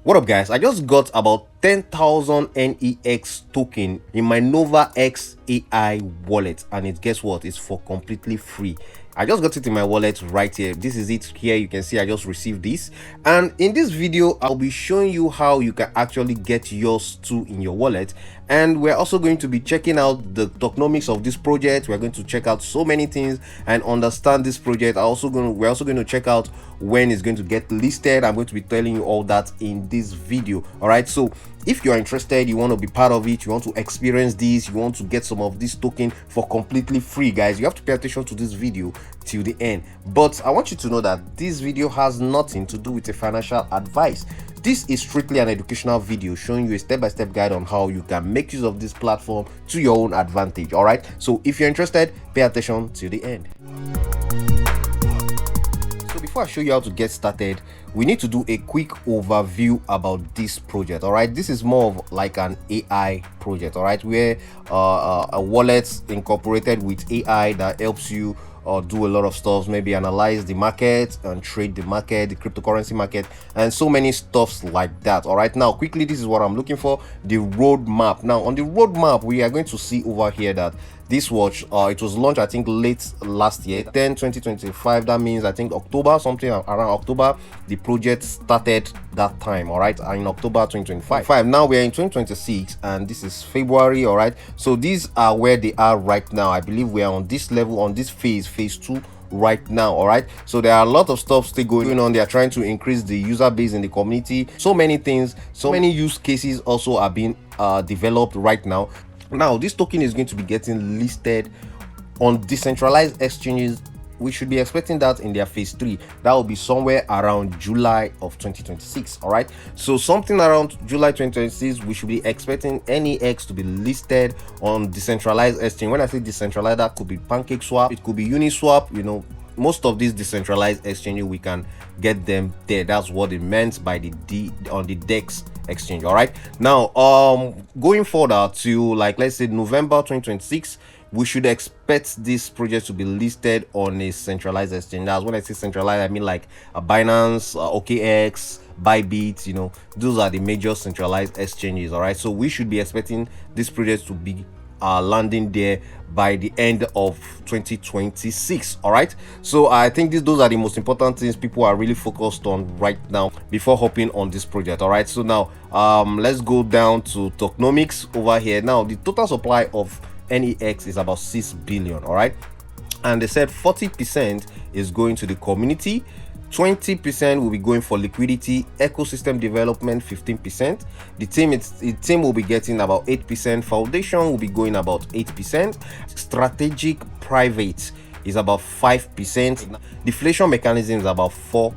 What up guys, I just got about 10,000 NEX token in my Novaexai wallet, and guess what, it's for completely free. I just got it in my wallet right here. This is it here. You can see I just received this, and in this video I'll be showing you how you can actually get yours too in your wallet. And we're also going to be checking out the tokenomics of this project. We're going to check out so many things and understand this project. We're also going to check out when it's going to get listed. I'm going to be telling you all that in this video. All right, so if you are interested, you want to be part of it, you want to experience this, you want to get some of this token for completely free, guys, you have to pay attention to this video till the end. But I want you to know that this video has nothing to do with a financial advice. This is strictly an educational video showing you a step-by-step guide on how you can make use of this platform to your own advantage. All right, so if you're interested, pay attention till the end. Before I show you how to get started, we need to do a quick overview about this project. All right, this is more of like an AI project, all right, where a wallet incorporated with AI that helps you do a lot of stuff, maybe analyze the market and trade the market, the cryptocurrency market, and so many stuffs like that. All right, now quickly, this is what I'm looking for, the roadmap. Now on the roadmap, we are going to see over here that this watch it was launched I think late last year, 2025. That means I think October, something around October the project started that time. All right, in October 2025. Now we're in 2026 and this is February. All right, so these are where they are right now. I believe we are on this level, on this phase 2 right now. All right, so there are a lot of stuff still going on. They are trying to increase the user base in the community, so many things, so many use cases also are being developed right now. Now this token is going to be getting listed on decentralized exchanges. We should be expecting that in their phase 3. That will be somewhere around July of 2026. All right, so something around July 2026 we should be expecting NEX to be listed on decentralized exchange. When I say decentralized, that could be PancakeSwap, it could be Uniswap. You know, most of these decentralized exchanges we can get them there. That's what it meant by the on the DEX exchange. All right, now going further to, like, let's say November 2026, we should expect this project to be listed on a centralized exchange. That's when I say centralized, I mean like a Binance, OKX, Bybit. You know, those are the major centralized exchanges. All right, so we should be expecting this project to be landing there by the end of 2026. All right, so I think those are the most important things people are really focused on right now before hopping on this project. All right, so now let's go down to tokenomics over here. Now the total supply of NEX is about 6 billion. All right, and they said 40% is going to the community, 20% will be going for liquidity, ecosystem development 15%. The team will be getting about 8%. Foundation will be going about 8%. Strategic private is about 5%. Deflation mechanism is about 4%.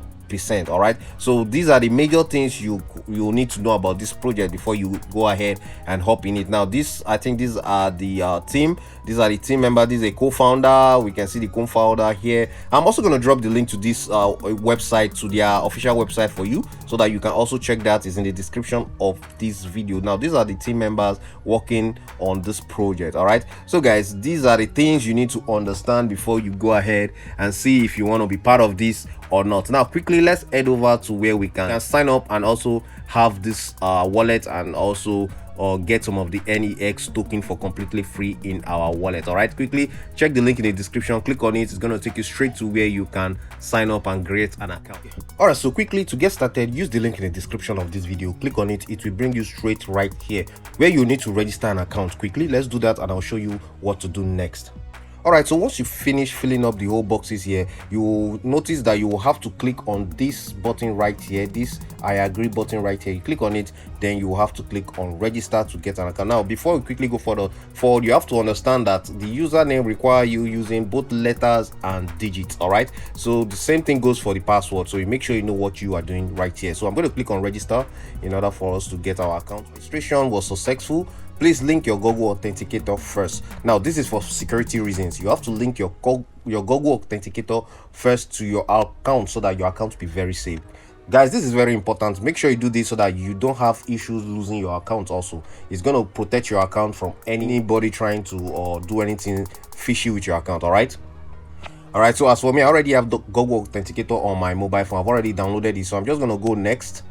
All right, so these are the major things you need to know about this project before you go ahead and hop in it. Now I think these are the team. These are the team members. This is a co-founder. We can see the co-founder here. I'm also going to drop the link to this website, to their official website for you, so that you can also check that. Is in the description of this video. Now these are the team members working on this project. All right, so guys, these are the things you need to understand before you go ahead and see if you want to be part of this or not. Now quickly, let's head over to where we can sign up and also have this wallet, and also get some of the NEX token for completely free in our wallet. All right, quickly check the link in the description, click on it. It's going to take you straight to where you can sign up and create an account. All right, so quickly, to get started, use the link in the description of this video, click on it. It will bring you straight right here where you need to register an account. Quickly, let's do that and I'll show you what to do next. All right, so once you finish filling up the whole boxes here, you will notice that you will have to click on this button right here, this I agree button right here. You click on it, then you will have to click on register to get an account. Now before we quickly go further forward, you have to understand that the username require you using both letters and digits. All right, so the same thing goes for the password, so you make sure you know what you are doing right here. So I'm going to click on register in order for us to get our account. Registration was successful. Please link your Google Authenticator first. Now this is for security reasons. You have to link your Google Authenticator first to your account so that your account will be very safe. Guys, this is very important. Make sure you do this so that you don't have issues losing your account. Also, it's going to protect your account from anybody trying to do anything fishy with your account. All right, so as for me, I already have the Google Authenticator on my mobile phone. I've already downloaded it, so I'm just going to go next.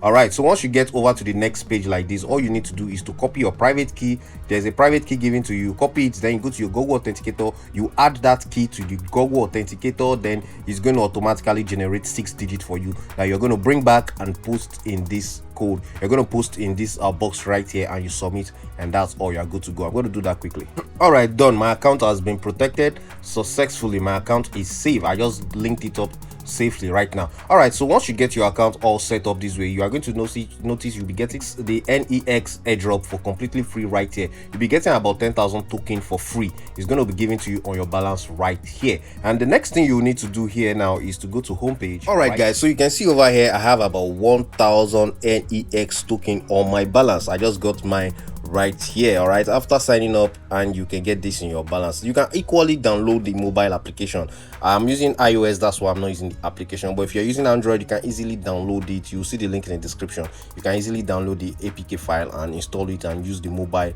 All right, so once you get over to the next page like this, all you need to do is to copy your private key. There's a private key given to you. Copy it, then you go to your Google Authenticator, you add that key to the Google Authenticator, then it's going to automatically generate 6 digits for you that you're going to bring back and post in this code. You're going to post in this box right here, and you submit, and that's all. You're good to go. I'm going to do that quickly. All right, done. My account has been protected successfully. My account is safe. I just linked it up safely right now. All right, so once you get your account all set up this way, you are going to notice you'll be getting the NEX airdrop for completely free right here. You'll be getting about 10,000 token for free. It's going to be given to you on your balance right here. And the next thing you need to do here now is to go to homepage. All right, guys, so you can see over here I have about 1,000 NEX token on my balance. I just got mine right here. All right, after signing up, and you can get this in your balance. You can equally download the mobile application. I'm using iOS, that's why I'm not using the application, but if you're using Android, you can easily download it. You'll see the link in the description. You can easily download the APK file and install it and use the mobile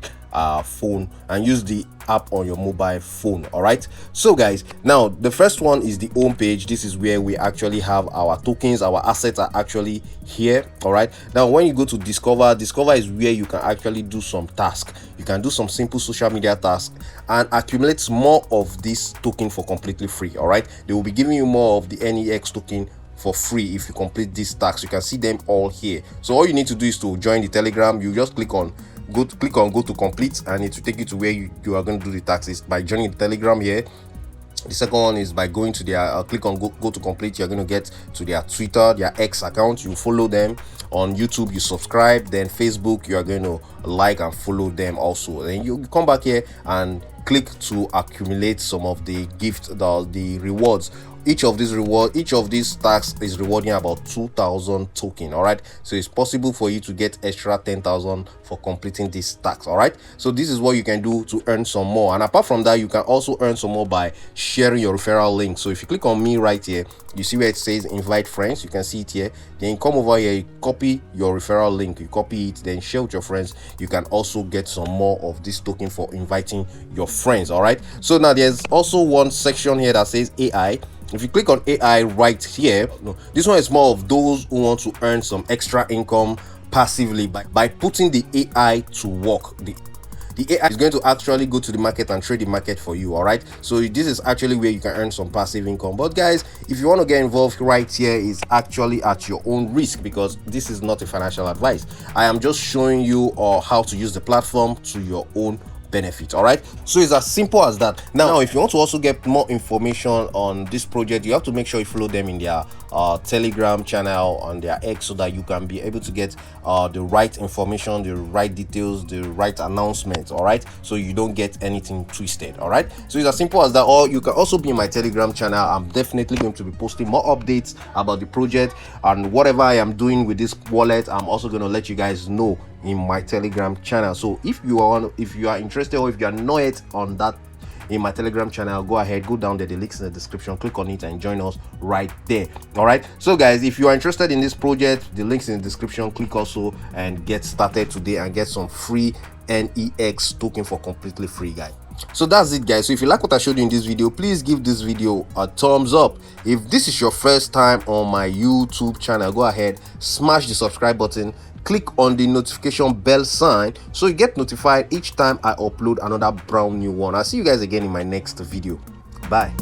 phone, and use the app on your mobile phone. All right, so guys, now the first one is the home page. This is where we actually have our tokens. Our assets are actually here. All right, now when you go to discover is where you can actually do some tasks. You can do some simple social media tasks and accumulate more of this token for completely free. All right, they will be giving you more of the NEX token for free if you complete these tasks. You can see them all here. So all you need to do is to join the Telegram. You just click on go to complete, and it will take you to where you are going to do the taxes by joining the Telegram here. The second one is by going to their click on go to complete. You're going to get to their Twitter, their X account. You follow them. On YouTube, you subscribe. Then Facebook, you are going to like and follow them also. Then you come back here and click to accumulate some of the gift, the rewards. Each of these tasks is rewarding about 2,000 token. All right, so it's possible for you to get extra 10,000 for completing these tasks. All right, so this is what you can do to earn some more. And apart from that, you can also earn some more by sharing your referral link. So if you click on me right here, you see where it says invite friends. You can see it here. Then you come over here, you copy your referral link, you copy it, then share with your friends. You can also get some more of this token for inviting your friends. All right, so now there's also one section here that says AI. If you click on AI right here, this one is more of those who want to earn some extra income passively by putting the AI to work. The AI is going to actually go to the market and trade the market for you. All right, so this is actually where you can earn some passive income. But guys, if you want to get involved right here, is actually at your own risk, because this is not a financial advice. I am just showing you how to use the platform to your own benefit. All right, so it's as simple as that. Now if you want to also get more information on this project, you have to make sure you follow them in their Telegram channel, on their X, so that you can be able to get the right information, the right details, the right announcements. All right, so you don't get anything twisted. All right, so it's as simple as that. Or you can also be in my Telegram channel. I'm definitely going to be posting more updates about the project and whatever I am doing with this wallet. I'm also going to let you guys know in my Telegram channel. So if you are interested, or if you are not yet on that in my Telegram channel, go ahead, go down there, the links in the description, click on it and join us right there. All right, so guys, if you are interested in this project, the links in the description, click also and get started today and get some free NEX token for completely free, guys. So that's it, guys. So if you like what I showed you in this video, please give this video a thumbs up. If this is your first time on my YouTube channel, go ahead, smash the subscribe button, click on the notification bell sign so you get notified each time I upload another brand new one. I'll see you guys again in my next video. Bye.